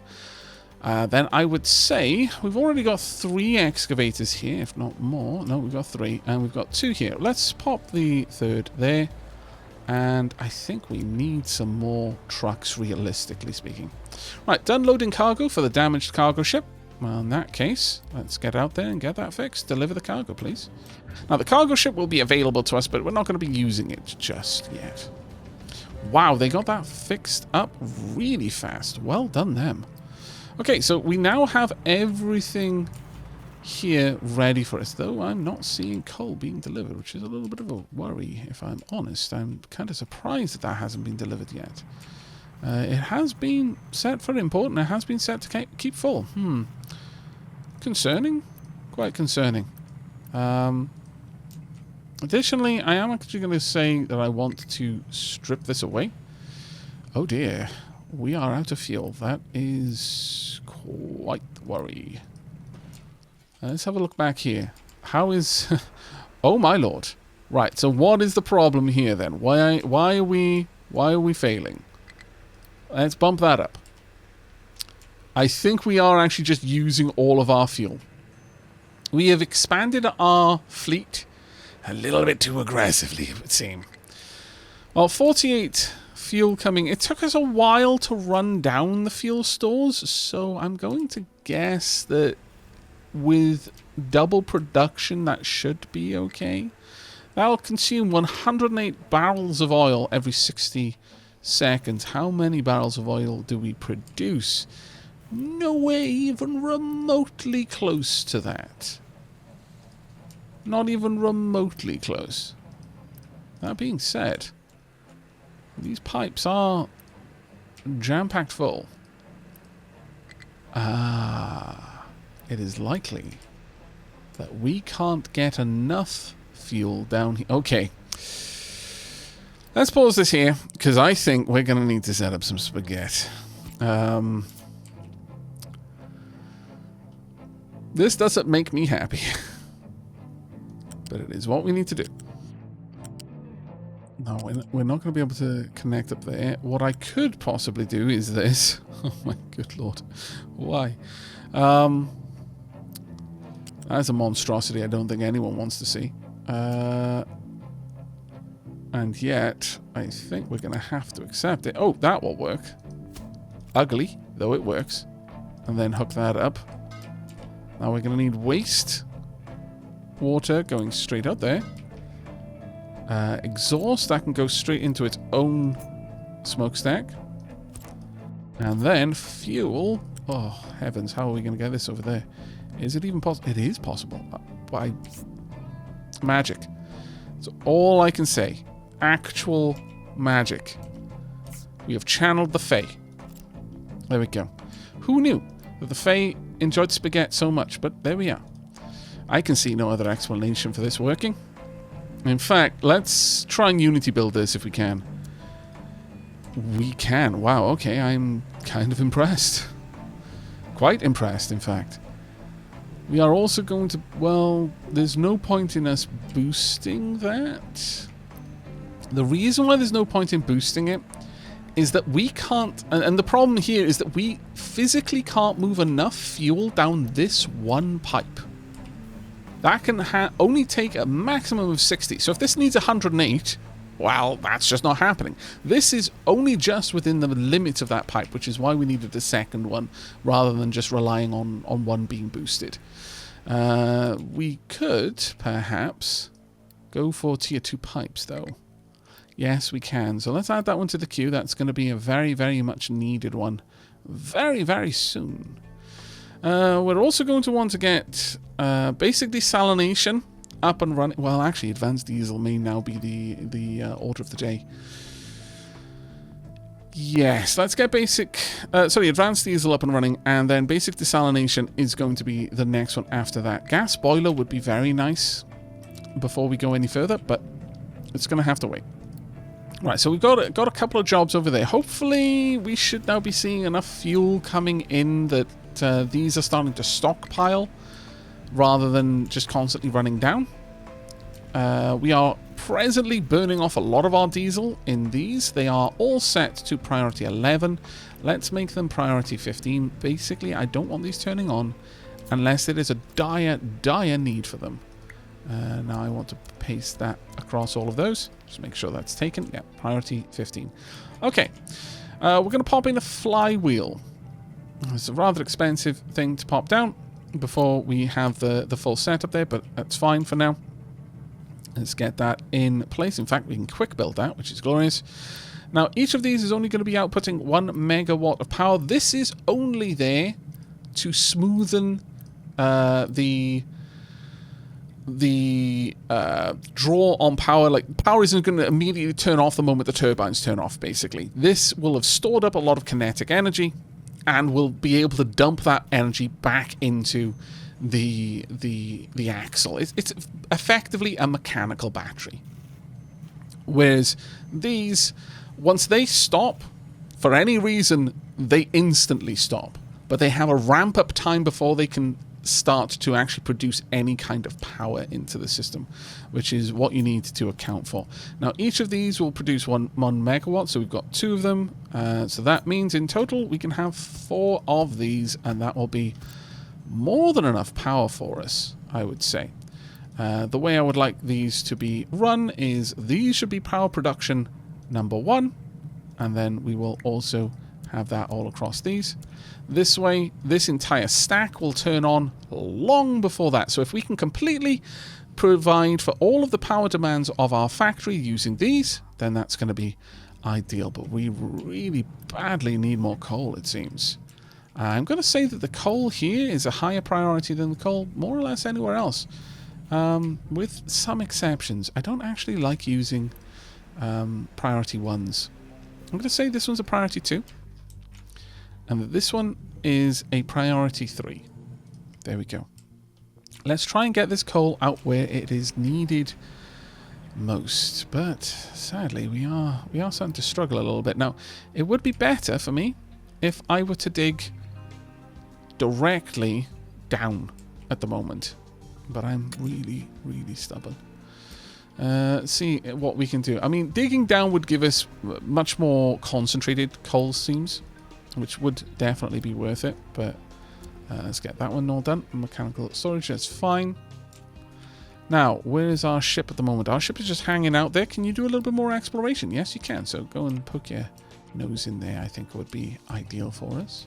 Then I would say we've already got 3 excavators here, if not more. No, we've got 3, and we've got 2 here. Let's pop the 3rd there. And I think we need some more trucks, realistically speaking. Right, done loading cargo for the damaged cargo ship. Well, in that case, let's get out there and get that fixed. Deliver the cargo, please. Now, the cargo ship will be available to us, but we're not going to be using it just yet. Wow, they got that fixed up really fast. Well done, them. Okay, so we now have everything here ready for us, though I'm not seeing coal being delivered, which is a little bit of a worry, if I'm honest. I'm kind of surprised that hasn't been delivered yet. It has been set for import, and it has been set to keep full. Concerning? Quite concerning. Additionally, I am actually going to say that I want to strip this away. Oh dear, we are out of fuel. That is quite the worry. Let's have a look back here. How is... oh my lord. Right, so what is the problem here then? Why are we failing? Let's bump that up. I think we are actually just using all of our fuel. We have expanded our fleet a little bit too aggressively, it would seem. Well, 48 fuel coming. It took us a while to run down the fuel stores, so I'm going to guess that with double production, that should be okay. That'll consume 108 barrels of oil every 60 seconds. How many barrels of oil do we produce? Nowhere even remotely close to that. Not even remotely close. That being said, these pipes are jam-packed full. It is likely that we can't get enough fuel down here. Okay. Let's pause this here, because I think we're going to need to set up some spaghetti. This doesn't make me happy. But it is what we need to do. No, we're not going to be able to connect up there. What I could possibly do is this. Oh my good lord. Why? That's a monstrosity I don't think anyone wants to see. And yet, I think we're going to have to accept it. Oh, that will work. Ugly, though it works. And then hook that up. Now we're going to need waste water going straight up there. Exhaust, that can go straight into its own smokestack. And then fuel. Oh, heavens, how are we going to get this over there? Is it even possible? It is possible. By magic. That's all I can say. Actual magic. We have channeled the Fae. There we go. Who knew that the Fae enjoyed spaghetti so much? But there we are. I can see no other explanation for this working. In fact, let's try and Unity build this if we can. We can. Wow, okay, I'm kind of impressed. Quite impressed, in fact. We are also going to... Well, there's no point in us boosting that. The reason why there's no point in boosting it is that we can't... And the problem here is that we physically can't move enough fuel down this one pipe. That can only take a maximum of 60. So if this needs 108, well, that's just not happening. This is only just within the limits of that pipe, which is why we needed the second one, rather than just relying on one being boosted. We could, perhaps, go for tier 2 pipes, though. Yes, we can. So let's add that one to the queue. That's going to be a very, very much needed one. Very, very soon. We're also going to want to get basic desalination up and running. Well, actually, advanced diesel may now be the order of the day. Yes, let's get advanced diesel up and running, and then basic desalination is going to be the next one after that. Gas boiler would be very nice before we go any further, but it's going to have to wait. Right, so we've got a couple of jobs over there. Hopefully, we should now be seeing enough fuel coming in that these are starting to stockpile rather than just constantly running down. We are presently burning off a lot of our diesel in these. They are all set to priority 11. Let's make them priority 15. Basically, I don't want these turning on unless there is a dire, dire need for them. Now I want to paste that across all of those. Just make sure that's taken. Yeah, priority 15. Okay, we're going to pop in a flywheel. It's a rather expensive thing to pop down before we have the full setup there, but that's fine for now. Let's get that in place. In fact, we can quick build that, which is glorious. Now, each of these is only going to be outputting 1 megawatt of power. This is only there to smoothen the draw on power. Like, power isn't going to immediately turn off the moment the turbines turn off, basically. This will have stored up a lot of kinetic energy and will be able to dump that energy back into the axle. It's effectively a mechanical battery. Whereas these, once they stop, for any reason, they instantly stop. But they have a ramp-up time before they can start to actually produce any kind of power into the system, which is what you need to account for. Now, each of these will produce 1 megawatt, so we've got 2 of them. So that means in total we can have 4 of these, and that will be more than enough power for us, I would say. The way I would like these to be run is these should be power production number 1, and then we will also have that all across these. This way, this entire stack will turn on long before that. So if we can completely provide for all of the power demands of our factory using these, then that's going to be ideal. But we really badly need more coal, it seems. I'm going to say that the coal here is a higher priority than the coal more or less anywhere else. With some exceptions. I don't actually like using priority 1s. I'm going to say this one's a priority 2. And that this one is a priority 3. There we go. Let's try and get this coal out where it is needed most. But sadly, we are starting to struggle a little bit. Now, it would be better for me if I were to dig directly down at the moment. But I'm really, really stubborn. See what we can do. I mean, digging down would give us much more concentrated coal seams, which would definitely be worth it, but let's get that one all done. Mechanical storage, that's fine. Now, where is our ship at the moment? Our ship is just hanging out there. Can you do a little bit more exploration? Yes, you can. So go and poke your nose in there, I think would be ideal for us.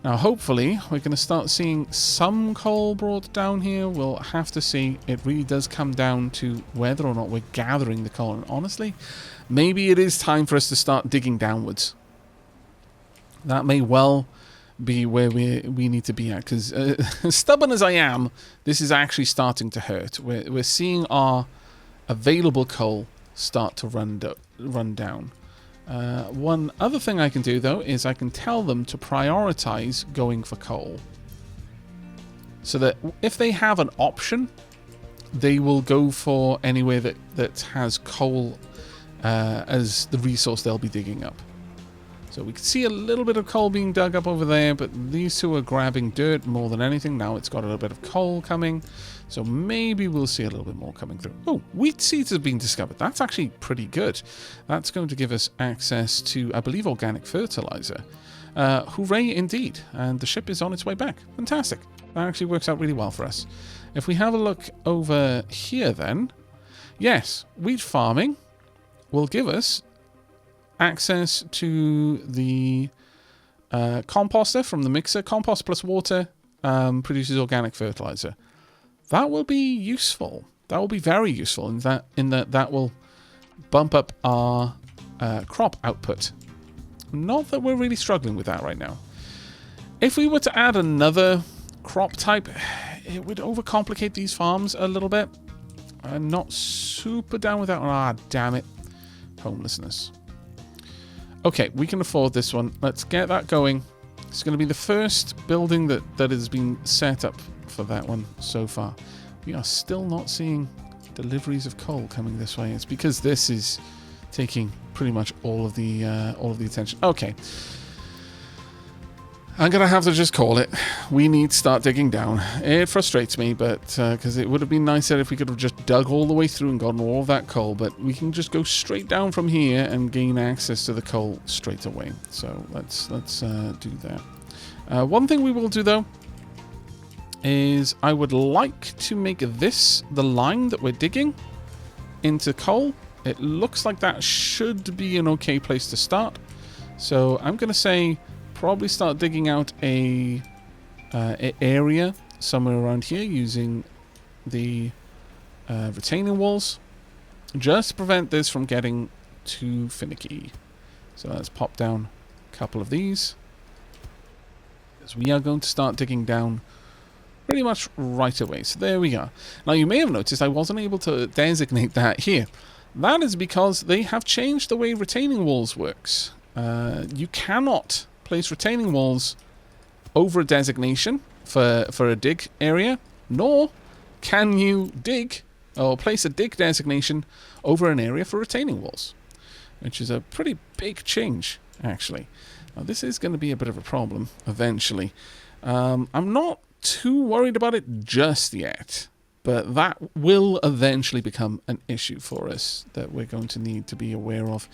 Now, hopefully, we're going to start seeing some coal brought down here. We'll have to see. It really does come down to whether or not we're gathering the coal. And honestly, maybe it is time for us to start digging downwards. That may well be where we need to be at, because as stubborn as I am, this is actually starting to hurt. We're seeing our available coal start to run down. One other thing I can do, though, is I can tell them to prioritize going for coal. So that if they have an option, they will go for anywhere that has coal as the resource they'll be digging up. So we can see a little bit of coal being dug up over there, but these two are grabbing dirt more than anything. Now it's got a little bit of coal coming, so maybe we'll see a little bit more coming through. Oh, wheat seeds have been discovered. That's actually pretty good. That's going to give us access to, I believe, organic fertilizer. Hooray indeed. And the ship is on its way back. Fantastic. That actually works out really well for us. If we have a look over here then, yes, wheat farming will give us access to the composter from the mixer. Compost plus water produces organic fertilizer. That will be useful. That will be very useful in that will bump up our crop output. Not that we're really struggling with that right now. If we were to add another crop type, it would overcomplicate these farms a little bit. I'm not super down with that one. Ah, damn it. Homelessness. Okay, we can afford this one. Let's get that going. It's going to be the first building that has been set up for that one so far. We are still not seeing deliveries of coal coming this way. It's because this is taking pretty much all of the attention. Okay. I'm going to have to just call it. We need to start digging down. It frustrates me, but because it would have been nicer if we could have just dug all the way through and gotten all of that coal, but we can just go straight down from here and gain access to the coal straight away. So let's do that. One thing we will do, though, is I would like to make this the line that we're digging into coal. It looks like that should be an okay place to start. So I'm going to say probably start digging out a area somewhere around here using the retaining walls, just to prevent this from getting too finicky. So let's pop down a couple of these, as we are going to start digging down pretty much right away. So there we are. Now you may have noticed I wasn't able to designate that here. That is because they have changed the way retaining walls works. You cannot place retaining walls over a designation for a dig area, nor can you dig or place a dig designation over an area for retaining walls, which is a pretty big change, actually. Now, this is going to be a bit of a problem eventually. I'm not too worried about it just yet, but that will eventually become an issue for us that we're going to need to be aware of.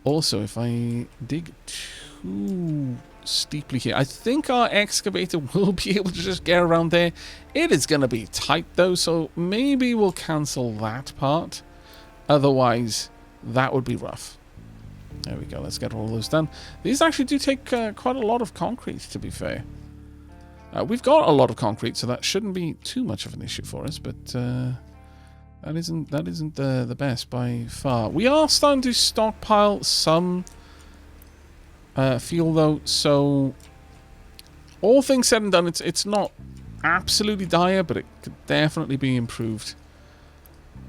Also, if I dig too steeply here, I think our excavator will be able to just get around there. It is going to be tight, though, so maybe we'll cancel that part. Otherwise, that would be rough. There we go. Let's get all those done. These actually do take quite a lot of concrete, to be fair. We've got a lot of concrete, so that shouldn't be too much of an issue for us, but that isn't the best by far. We are starting to stockpile some fuel, though, so all things said and done, it's not absolutely dire, but it could definitely be improved.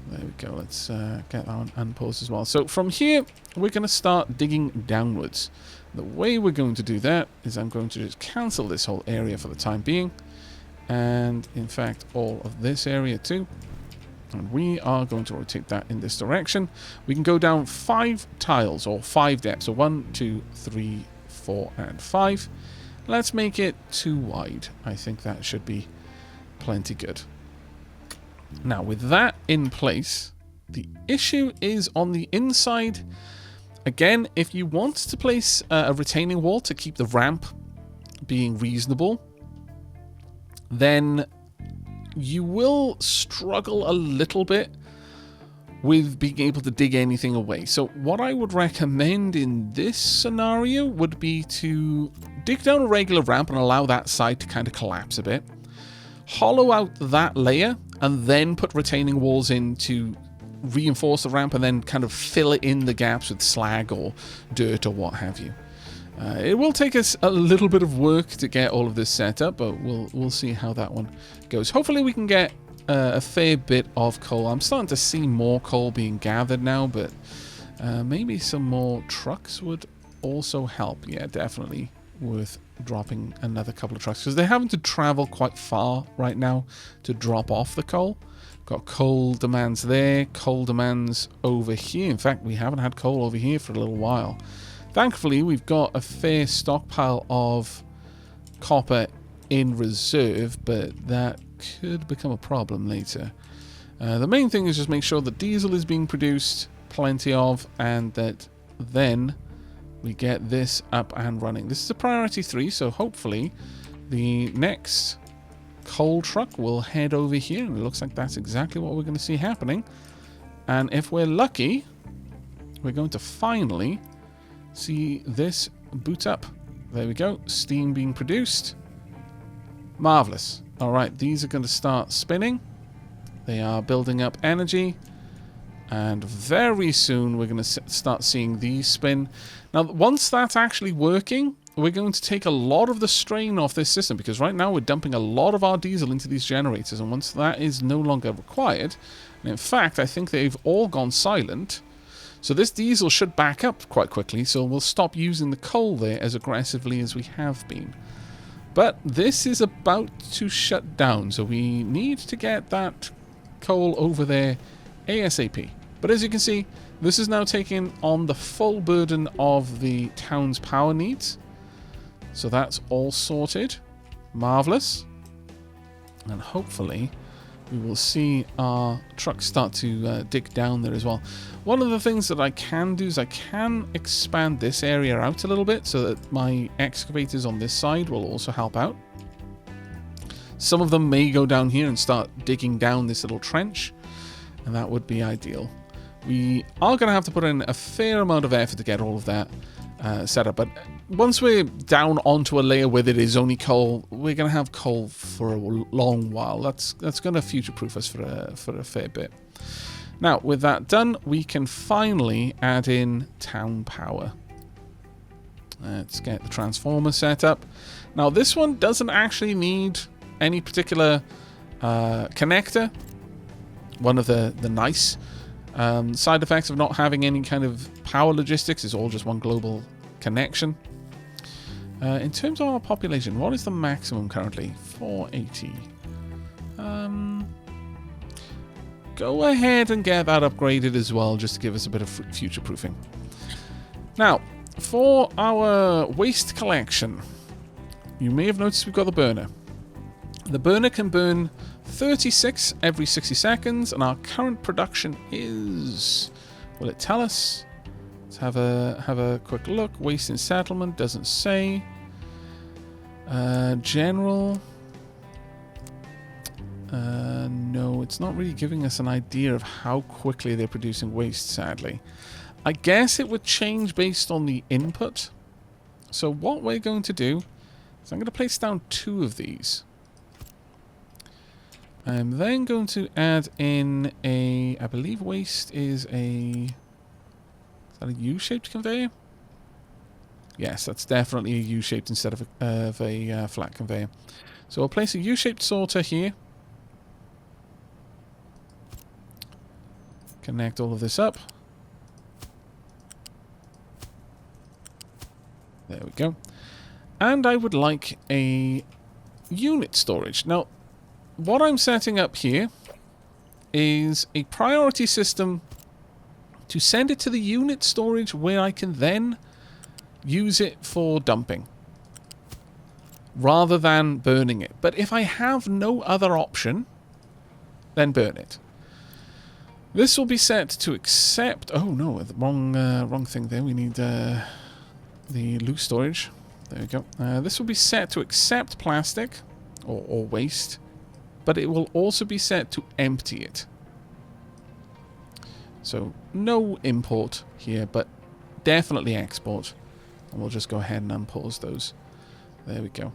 There we go. Let's get that one unpaused as well. So from here, we're going to start digging downwards. The way we're going to do that is I'm going to just cancel this whole area for the time being, and in fact all of this area too, and we are going to rotate that in this direction. We can go down 5 tiles, or 5 depths, so 1, 2, 3, 4 and 5. Let's make it 2 wide. I think that should be plenty good. Now with that in place, the issue is on the inside. Again, if you want to place a retaining wall to keep the ramp being reasonable, then you will struggle a little bit with being able to dig anything away. So what I would recommend in this scenario would be to dig down a regular ramp and allow that side to kind of collapse a bit. Hollow out that layer and then put retaining walls in to reinforce the ramp, and then kind of fill it in the gaps with slag or dirt or what have you. It will take us a little bit of work to get all of this set up, but we'll see how that one goes. Hopefully we can get a fair bit of coal. I'm starting to see more coal being gathered now, but maybe some more trucks would also help. Yeah, definitely worth dropping another couple of trucks, because they're having to travel quite far right now to drop off the coal. Got coal demands there, coal demands over here. In fact, we haven't had coal over here for a little while. Thankfully, we've got a fair stockpile of copper in reserve, but that could become a problem later. The main thing is just make sure that diesel is being produced, plenty of, and that then we get this up and running. This is a priority 3, so hopefully the next coal truck will head over here, and it looks like that's exactly what we're going to see happening. And if we're lucky, we're going to finally see this boot up. There we go, steam being produced. Marvelous. All right, these are going to start spinning. They are building up energy, and very soon we're going to start seeing these spin. Now, once that's actually working, we're going to take a lot of the strain off this system, because right now we're dumping a lot of our diesel into these generators, and once that is no longer required, and in fact I think they've all gone silent, so this diesel should back up quite quickly, so we'll stop using the coal there as aggressively as we have been. But this is about to shut down, so we need to get that coal over there ASAP. But as you can see, This is now taking on the full burden of the town's power needs. So that's all sorted. Marvellous. And hopefully we will see our trucks start to dig down there as well. One of the things that I can do is I can expand this area out a little bit so that my excavators on this side will also help out. Some of them may go down here and start digging down this little trench, and that would be ideal. We are going to have to put in a fair amount of effort to get all of that set up, but once we're down onto a layer where there is only coal, we're going to have coal for a long while. That's going to future-proof us for a fair bit. Now, with that done, we can finally add in town power. Let's get the transformer set up. Now, this one doesn't actually need any particular connector. One of the nice side effects of not having any kind of power logistics is all just one global connection. In terms of our population, what is the maximum currently? 480. Go ahead and get that upgraded as well, just to give us a bit of future-proofing. Now, for our waste collection, you may have noticed we've got the burner. The burner can burn 36 every 60 seconds, and our current production is... Will it tell us? Let's have a quick look. Waste in settlement doesn't say. General. No, it's not really giving us an idea of how quickly they're producing waste, sadly. I guess it would change based on the input. So what we're going to do is I'm going to place down 2 of these. I'm then going to add in a... I believe waste is a... Is that a U-shaped conveyor? Yes, that's definitely a U-shaped instead of a flat conveyor. So I'll place a U-shaped sorter here. Connect all of this up. There we go. And I would like a unit storage. Now, what I'm setting up here is a priority system to send it to the unit storage where I can then use it for dumping rather than burning it. But if I have no other option, then burn it. This will be set to accept... Oh no, the wrong thing there. We need the loose storage. There we go. This will be set to accept plastic or waste, but it will also be set to empty it. So no import here, but definitely export. And we'll just go ahead and unpause those. There we go.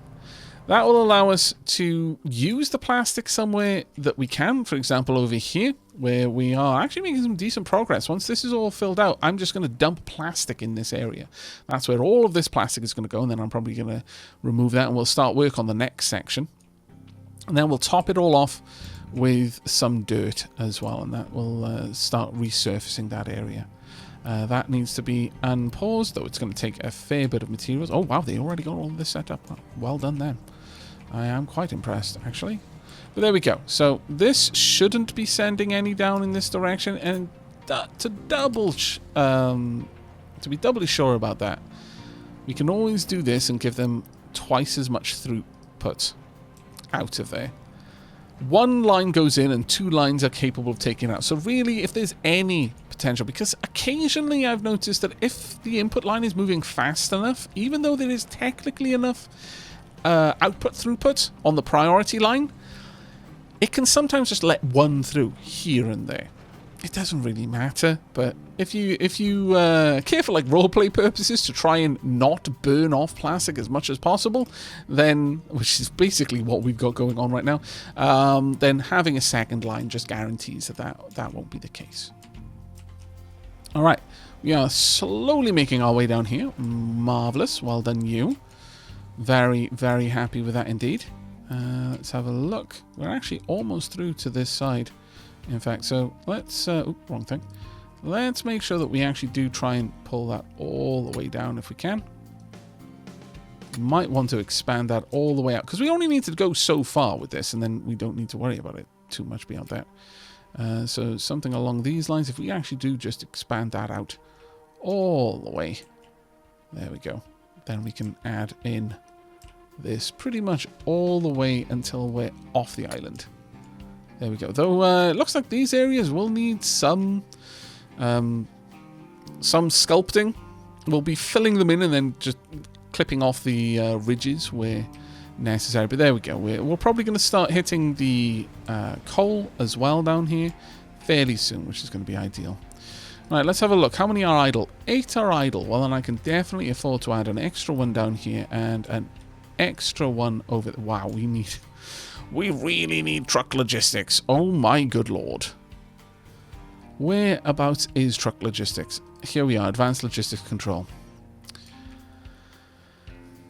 That will allow us to use the plastic somewhere that we can. For example, over here, where we are actually making some decent progress. Once this is all filled out, I'm just going to dump plastic in this area. That's where all of this plastic is going to go, and then I'm probably going to remove that, and we'll start work on the next section. And then we'll top it all off with some dirt as well, and that will start resurfacing that area. That needs to be unpaused, though it's going to take a fair bit of materials. Oh, wow, they already got all this set up. Well done then. I am quite impressed, actually. But there we go. So this shouldn't be sending any down in this direction, and to be doubly sure about that, we can always do this and give them twice as much throughput out of there. 1 line goes in and 2 lines are capable of taking out. So really, if there's any potential, because occasionally I've noticed that if the input line is moving fast enough, even though there is technically enough output throughput on the priority line, it can sometimes just let 1 through here and there. It doesn't really matter, but if you care for like roleplay purposes to try and not burn off plastic as much as possible, then, which is basically what we've got going on right now, then having a second line just guarantees that won't be the case. All right, we are slowly making our way down here. Marvelous, well done you. Very, very happy with that indeed. Let's have a look. We're actually almost through to this side. In fact, so let's... wrong thing. Let's make sure that we actually do try and pull that all the way down if we can. Might want to expand that all the way out, because we only need to go so far with this, and then we don't need to worry about it too much beyond that. So something along these lines, if we actually do just expand that out all the way. There we go. Then we can add in this pretty much all the way until we're off the island. There we go. Though it looks like these areas will need some sculpting. We'll be filling them in and then just clipping off the ridges where necessary. But there we go. We're probably going to start hitting the coal as well down here fairly soon, which is going to be ideal. Right, let's have a look. How many are idle? 8 are idle. Well, then I can definitely afford to add an extra one down here and an extra one over there. Wow, we really need truck logistics. Oh my good lord. Whereabouts is truck logistics? Here we are, advanced logistics control.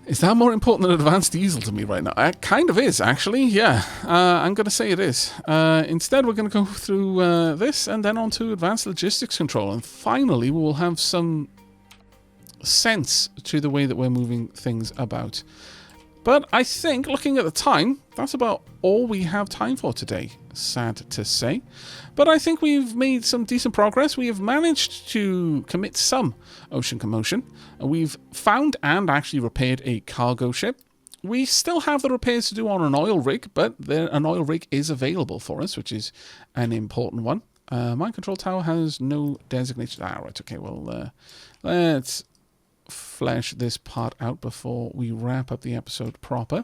Is that more important than advanced diesel to me right now? It kind of is, actually, yeah. I'm going to say it is. Instead, we're going to go through this and then on to advanced logistics control. And finally, we will have some sense to the way that we're moving things about. But I think, looking at the time, that's about all we have time for today. Sad to say. But I think we've made some decent progress. We have managed to commit some ocean commotion. We've found and actually repaired a cargo ship. We still have the repairs to do on an oil rig, but an oil rig is available for us, which is an important one. My control tower has no designation. Ah, right, okay, well, let's flesh this part out before we wrap up the episode proper.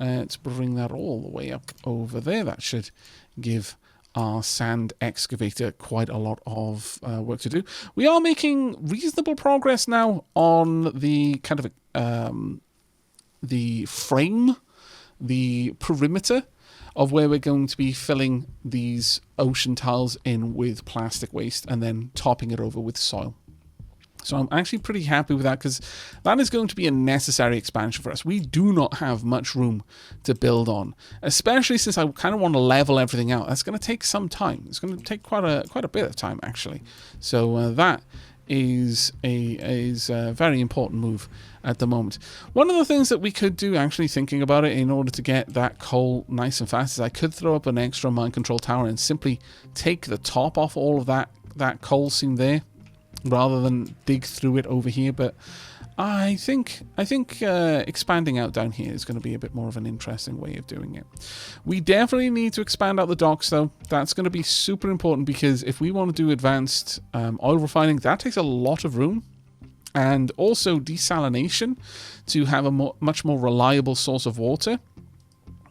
Let's bring that all the way up over there. That should give our sand excavator quite a lot of work to do. We are making reasonable progress now on the kind of the frame, the perimeter of where we're going to be filling these ocean tiles in with plastic waste and then topping it over with soil. So I'm actually pretty happy with that because that is going to be a necessary expansion for us. We do not have much room to build on, especially since I kind of want to level everything out. That's going to take some time. It's going to take quite a bit of time, actually. So that is a very important move at the moment. One of the things that we could do, actually thinking about it, in order to get that coal nice and fast, is I could throw up an extra mine control tower and simply take the top off all of that coal seam there, rather than dig through it over here. But I think expanding out down here is going to be a bit more of an interesting way of doing it. We definitely need to expand out the docks, though. That's going to be super important because if we want to do advanced oil refining, that takes a lot of room. And also desalination to have a much more reliable source of water.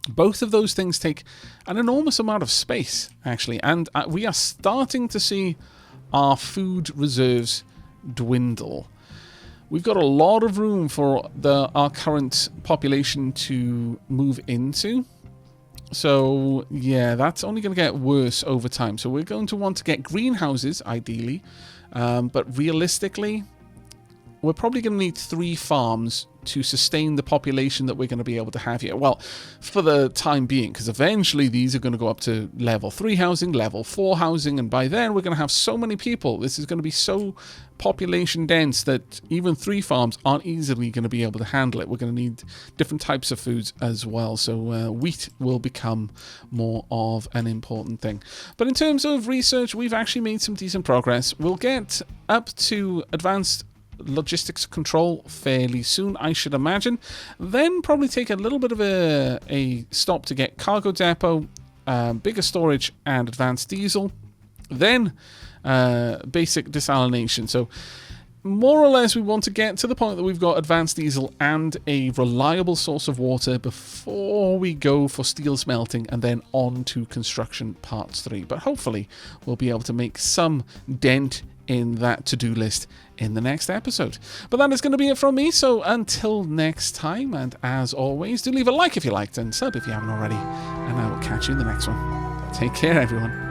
Both of those things take an enormous amount of space, actually. And we are starting to see our food reserves dwindle. We've got a lot of room for our current population to move into. So, yeah, that's only going to get worse over time. So we're going to want to get greenhouses, ideally. But realistically, we're probably going to need 3 farms to sustain the population that we're going to be able to have here. Well, for the time being, because eventually these are going to go up to level 3 housing, level 4 housing, and by then we're going to have so many people. This is going to be so population dense that even 3 farms aren't easily going to be able to handle it. We're going to need different types of foods as well. So wheat will become more of an important thing. But in terms of research, we've actually made some decent progress. We'll get up to advanced logistics control fairly soon, I should imagine. Then probably take a little bit of a stop to get cargo depot, bigger storage, and advanced diesel. Then basic desalination. So more or less we want to get to the point that we've got advanced diesel and a reliable source of water before we go for steel smelting and then on to construction parts 3. But hopefully we'll be able to make some dent in that to-do list in the next episode. But that is going to be it from me, so until next time, and as always, do leave a like if you liked and sub if you haven't already, and I will catch you in the next one. Take care, everyone.